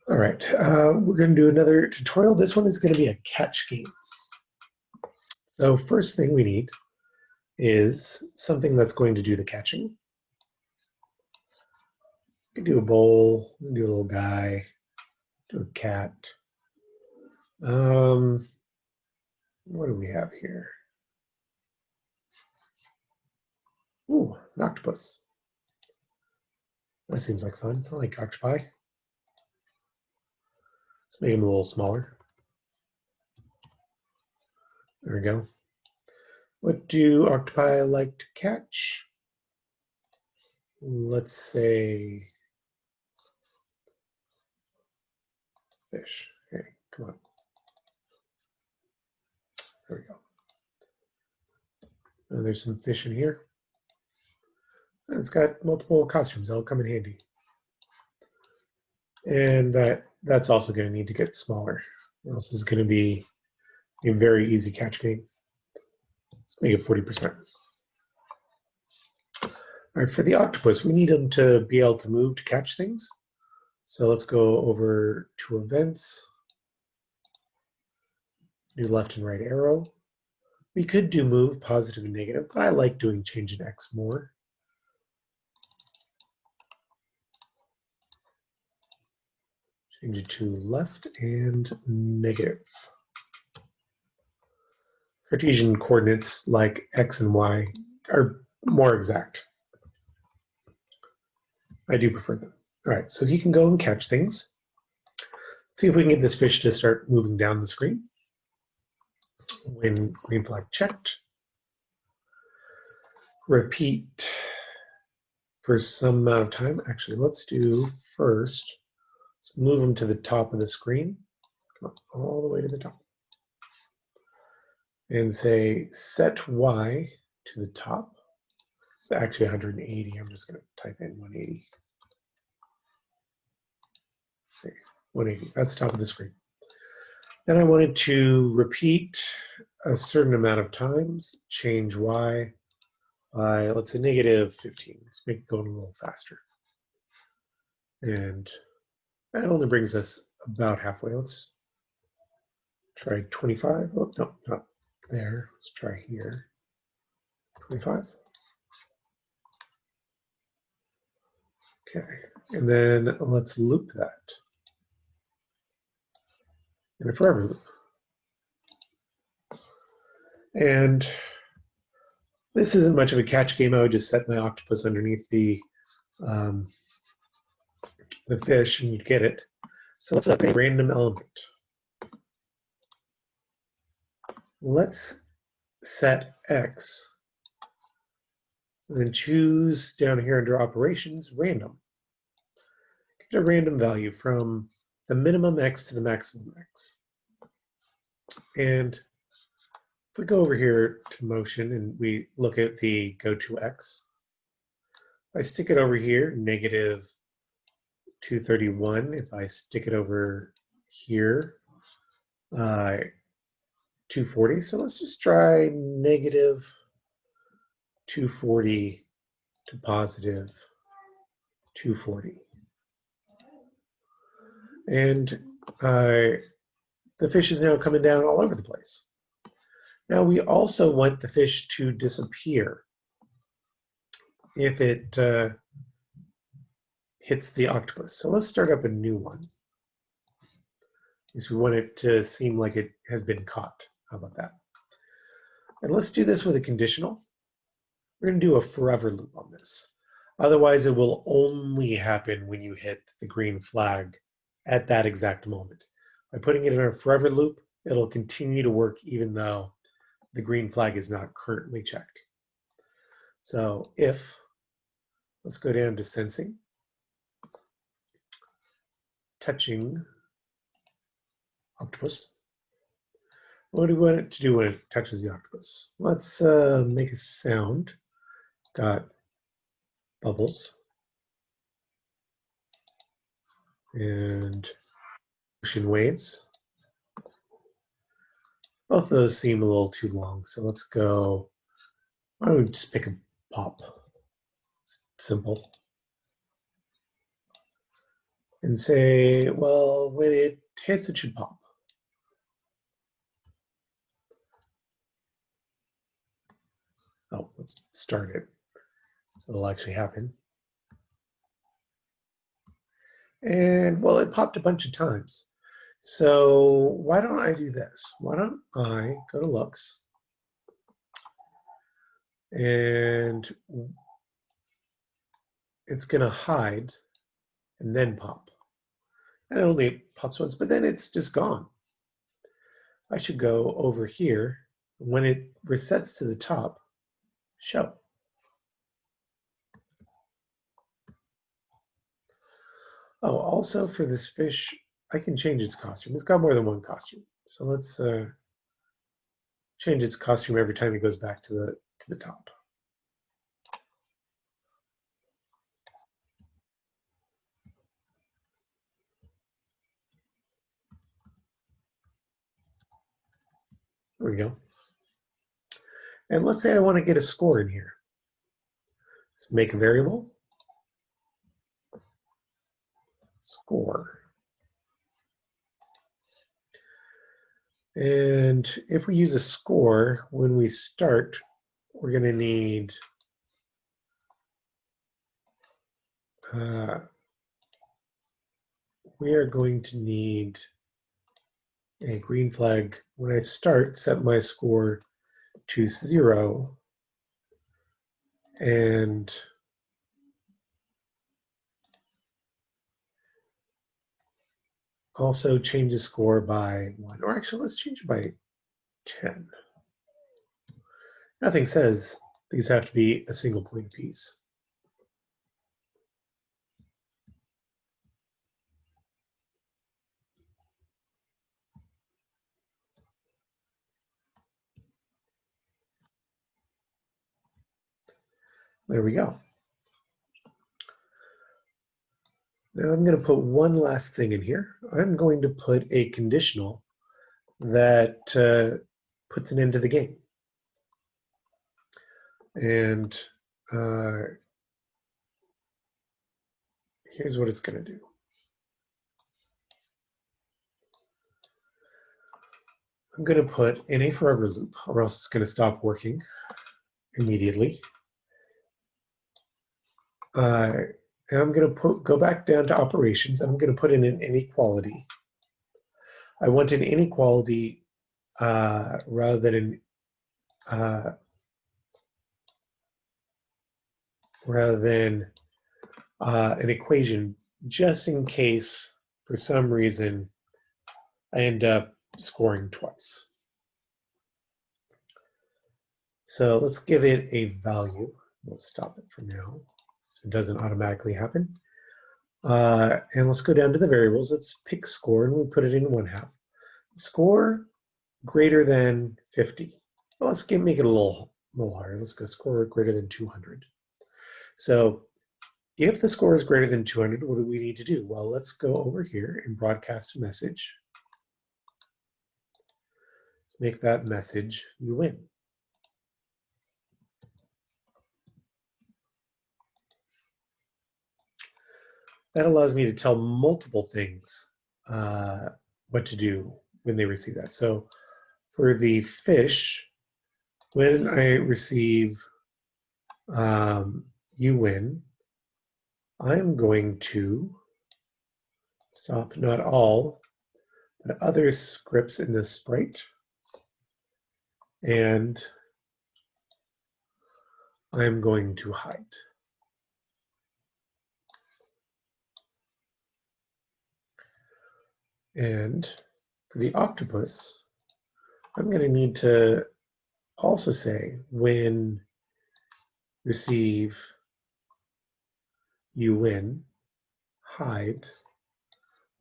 All right, we're going to do another tutorial. This one is going to be a catch game. So first thing we need is something that's going to do the catching. You can do a bowl, do a little guy, do a cat. What do we have here? Ooh, an octopus. That seems like fun. I like octopi. Let's make him a little smaller. There we go. What do octopi like to catch? Let's say fish. Okay, come on. There we go. And there's some fish in here. And it's got multiple costumes. That'll come in handy. And that's also going to need to get smaller, or else this is going to be a very easy catch game. Let's make it 40%. All right, for the octopus, we need him to be able to move to catch things. So let's go over to events, do left and right arrow. We could do move, positive and negative, but I like doing change in X more. Change it to left and negative. Cartesian coordinates like X and Y are more exact. I do prefer them. All right, so he can go and catch things. Let's see if we can get this fish to start moving down the screen. When green flag checked. Repeat for some amount of time. Actually, let's do first, let's move him to the top of the screen. Come on, all the way to the top. And say set Y to the top. It's actually 180. I'm just going to type in 180. Okay, 180. That's the top of the screen. Then I wanted to repeat a certain amount of times, change Y by, let's say, negative 15. Let's make it go a little faster. And that only brings us about halfway. Let's try 25. Oh, no, not there. Let's try here. 25. Okay, and then let's loop that in a forever loop. And this isn't much of a catch game. I would just set my octopus underneath the fish and you'd get it. So let's set a random element. Let's set X, and then choose down here under operations, random. Get a random value from the minimum X to the maximum X. And if we go over here to motion and we look at the go to X, if I stick it over here, negative 231. If I stick it over here, 240. So let's just try negative 240 to positive 240. And the fish is now coming down all over the place. Now we also want the fish to disappear if it hits the octopus. So let's start up a new one, because we want it to seem like it has been caught. How about that? And let's do this with a conditional. We're going to do a forever loop on this. Otherwise, it will only happen when you hit the green flag at that exact moment. By putting it in a forever loop, it'll continue to work even though the green flag is not currently checked. So if, let's go down to sensing, touching octopus. What do we want it to do when it touches the octopus? Let's make a sound. Got bubbles and ocean waves. Both of those seem a little too long, so let's go, why don't we just pick a pop? It's simple. and say, well, when it hits, it should pop. Oh, let's start it so it'll actually happen. And well, it popped a bunch of times. So why don't I do this? Why don't I go to looks and it's going to hide and then pop. And it only pops once, but then it's just gone. I should go over here. When it resets to the top, show. Oh, also for this fish, I can change its costume. It's got more than one costume. So let's change its costume every time it goes back to the top. There we go. And let's say I want to get a score in here. Let's make a variable. Score. And if we use a score, when we start, we're going to need we are going to need a green flag. When I start, set my score to 0 and also change the score by 1. Or actually, let's change it by 10. Nothing says these have to be a single point apiece. There we go. Now I'm going to put one last thing in here. I'm going to put a conditional that puts an end to the game. And here's what it's going to do. I'm going to put in a forever loop, or else it's going to stop working immediately. And I'm going to go back down to operations, and I'm going to put in an inequality. I want an inequality rather than an equation, just in case for some reason I end up scoring twice. So let's give it a value. Let's stop it for now so it doesn't automatically happen. And let's go down to the variables. Let's pick score and we put it in 1/2. Score greater than 50. Well, let's make it a little higher. Let's go score greater than 200. So if the score is greater than 200, what do we need to do? Well, let's go over here and broadcast a message. Let's make that message, you win. That allows me to tell multiple things what to do when they receive that. So for the fish, when I receive you win, I'm going to stop not all, but other scripts in this sprite. And I'm going to hide. And for the octopus, I'm going to need to also say when receive you win, hide.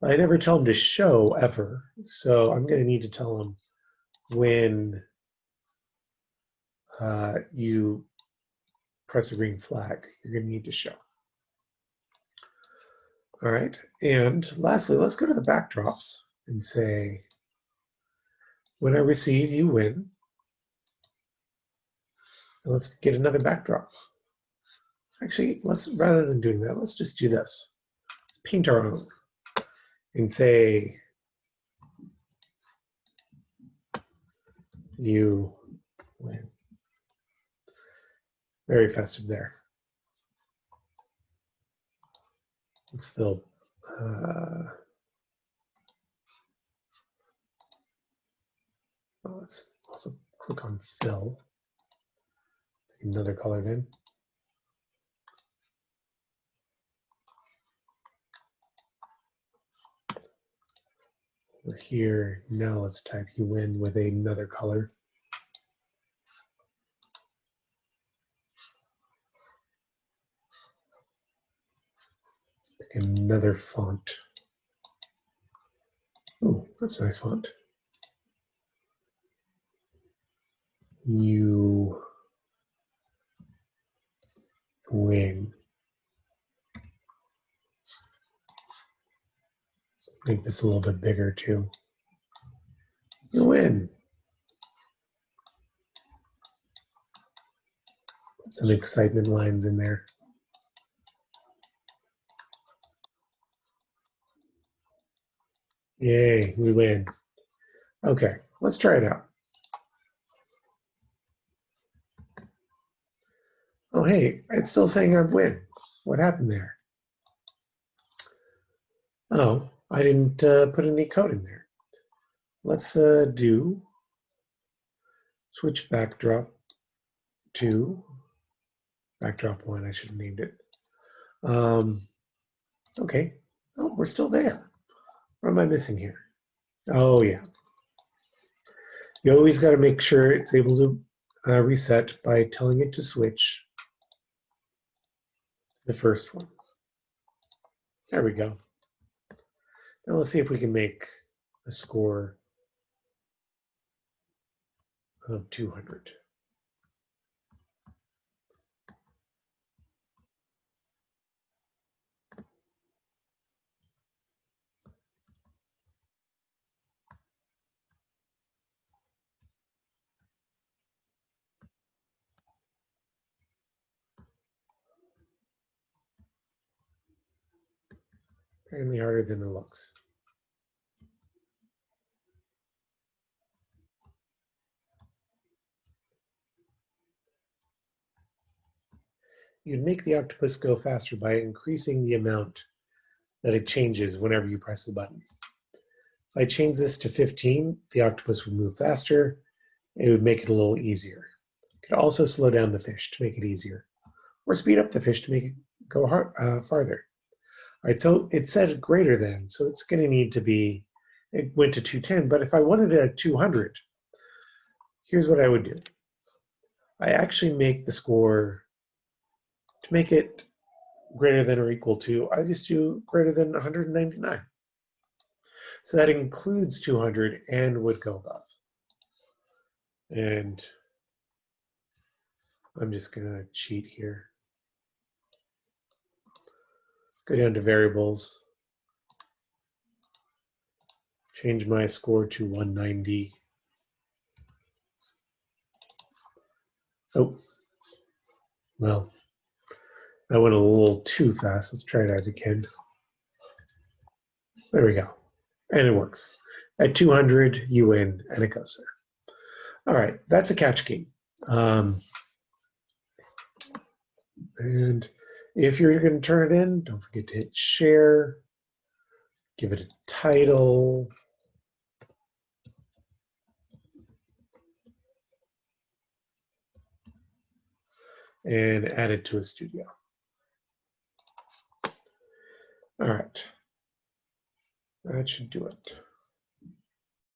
But I never tell them to show ever, so I'm going to need to tell them when you press a green flag, you're going to need to show. All right, and lastly, let's go to the backdrops and say, when I receive, you win. And let's get another backdrop. Actually, rather than doing that, let's just do this. Let's paint our own. and say you win. Very festive there. Let's fill. Let's also click on fill. Another color then. Over here, now let's type you win with another color. Let's pick another font. Oh, that's a nice font. You win. Make this a little bit bigger too. You win. Put some excitement lines in there. Yay, we win. Okay, let's try it out. Oh, hey, it's still saying I win. What happened there? Oh, I didn't put any code in there. Let's do switch backdrop to backdrop 1. I should have named it. Okay. Oh, we're still there. What am I missing here? Oh, yeah. You always got to make sure it's able to reset by telling it to switch the first one. There we go. Now let's see if we can make a score of 200. Apparently harder than it looks. You'd make the octopus go faster by increasing the amount that it changes whenever you press the button. If I change this to 15, the octopus would move faster. It would make it a little easier. You could also slow down the fish to make it easier, or speed up the fish to make it go farther. All right, so it said greater than, so it's going to need to be, it went to 210, but if I wanted it at 200, here's what I would do. I actually make the score, to make it greater than or equal to, I just do greater than 199. So that includes 200 and would go above. And I'm just going to cheat here. Go down to variables. Change my score to 190. Oh, well, that went a little too fast. Let's try that again. There we go. And it works. At 200, you win, and it goes there. All right, that's a catch game. And if you're going to turn it in, don't forget to hit share. Give it a title. And add it to a studio. All right. That should do it.